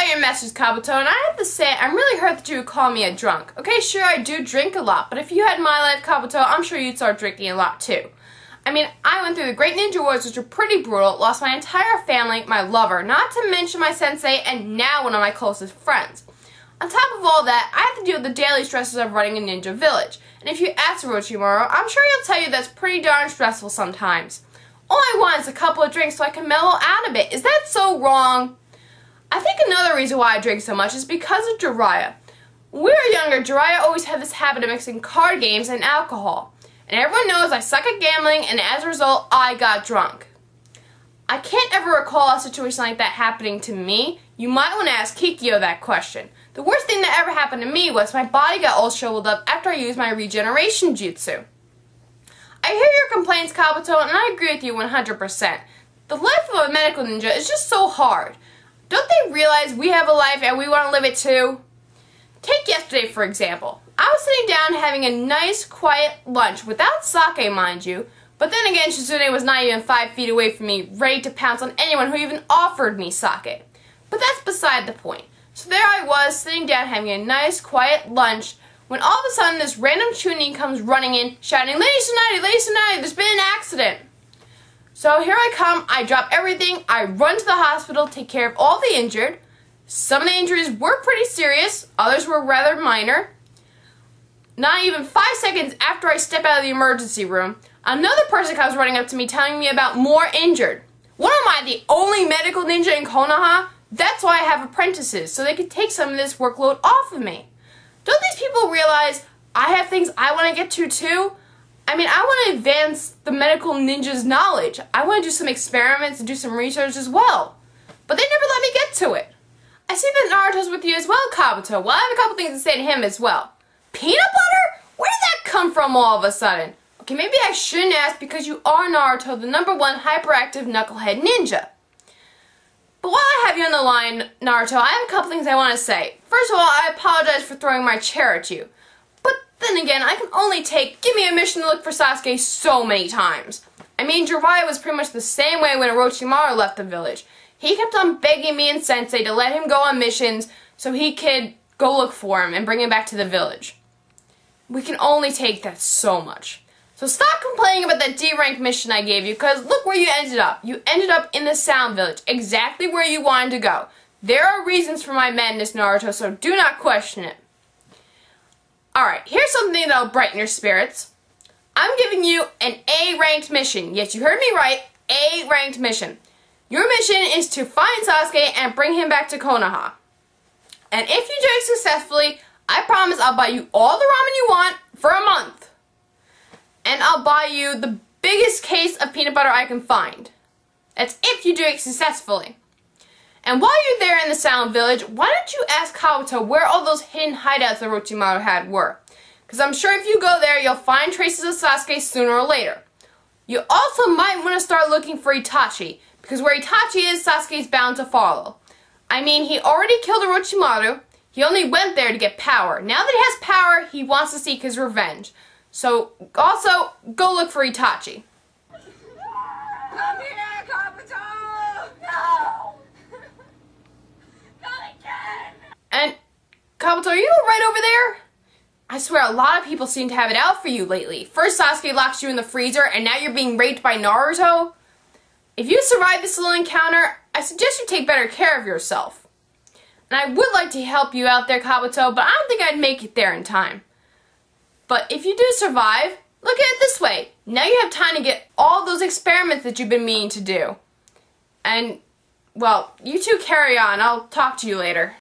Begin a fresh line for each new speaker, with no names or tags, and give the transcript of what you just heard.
your message, Kabuto, and I have to say, I'm really hurt that you would call me a drunk. Okay, sure, I do drink a lot, but if you had my life, Kabuto, I'm sure you'd start drinking a lot too. I mean, I went through the Great Ninja Wars, which were pretty brutal, lost my entire family, my lover, not to mention my sensei, and now one of my closest friends. On top of all that, I have to deal with the daily stresses of running a ninja village. And if you ask Orochimaru, I'm sure he'll tell you that's pretty darn stressful sometimes. All I want is a couple of drinks so I can mellow out a bit. Is that so wrong? I think another reason why I drink so much is because of Jiraiya. When we were younger, Jiraiya always had this habit of mixing card games and alcohol. And everyone knows I suck at gambling, and as a result, I got drunk. I can't ever recall a situation like that happening to me. You might want to ask Kikyo that question. The worst thing that ever happened to me was my body got all shriveled up after I used my regeneration jutsu. I hear your complaints, Kabuto, and I agree with you 100%. The life of a medical ninja is just so hard. Don't they realize we have a life and we want to live it too? Take yesterday, for example. I was sitting down having a nice, quiet lunch, without sake, mind you, but then again, Tsunade was not even 5 feet away from me, ready to pounce on anyone who even offered me sake. But that's beside the point. So there I was, sitting down having a nice, quiet lunch, when all of a sudden this random chunin comes running in, shouting, Lady Tsunade, there's been an accident. So here I come, I drop everything, I run to the hospital, take care of all the injured. Some of the injuries were pretty serious, others were rather minor. Not even 5 seconds after I step out of the emergency room, another person comes running up to me telling me about more injured. What am I, the only medical ninja in Konoha? That's why I have apprentices, so they could take some of this workload off of me. Don't these people realize I have things I want to get to too? I mean, I want to advance the medical ninja's knowledge. I want to do some experiments and do some research as well. But they never let me get to it. I see that Naruto's with you as well, Kabuto. Well, I have a couple things to say to him as well. Peanut butter? Where did that come from all of a sudden? Okay, maybe I shouldn't ask because you are Naruto, the #1 hyperactive knucklehead ninja. But while I have you on the line, Naruto, I have a couple things I want to say. First of all, I apologize for throwing my chair at you. But then again, I can only give me a mission to look for Sasuke so many times. I mean, Jiraiya was pretty much the same way when Orochimaru left the village. He kept on begging me and Sensei to let him go on missions so he could go look for him and bring him back to the village. We can only take that so much. So stop complaining about that D-rank mission I gave you, because look where you ended up. You ended up in the Sound Village, exactly where you wanted to go. There are reasons for my madness, Naruto, so do not question it. Alright, here's something that'll brighten your spirits. I'm giving you an A-ranked mission. Yes, you heard me right, A-ranked mission. Your mission is to find Sasuke and bring him back to Konoha. And if you do it successfully, I promise I'll buy you all the ramen you want for a month. And I'll buy you the biggest case of peanut butter I can find. That's if you do it successfully. And while you're there in the Sound Village, why don't you ask Kabuto where all those hidden hideouts that Orochimaru had were? Because I'm sure if you go there, you'll find traces of Sasuke sooner or later. You also might want to start looking for Itachi, because where Itachi is, Sasuke's bound to follow. I mean, he already killed Orochimaru. He only went there to get power. Now that he has power, he wants to seek his revenge. So, also, go look for Itachi.
Come here, Kabuto! No! Not again!
And, Kabuto, are you right over there? I swear, a lot of people seem to have it out for you lately. First Sasuke locks you in the freezer, and now you're being raped by Naruto. If you survive this little encounter, I suggest you take better care of yourself. And I would like to help you out there, Kabuto, but I don't think I'd make it there in time. But if you do survive, look at it this way. Now you have time to get all those experiments that you've been meaning to do. And, well, you two carry on. I'll talk to you later.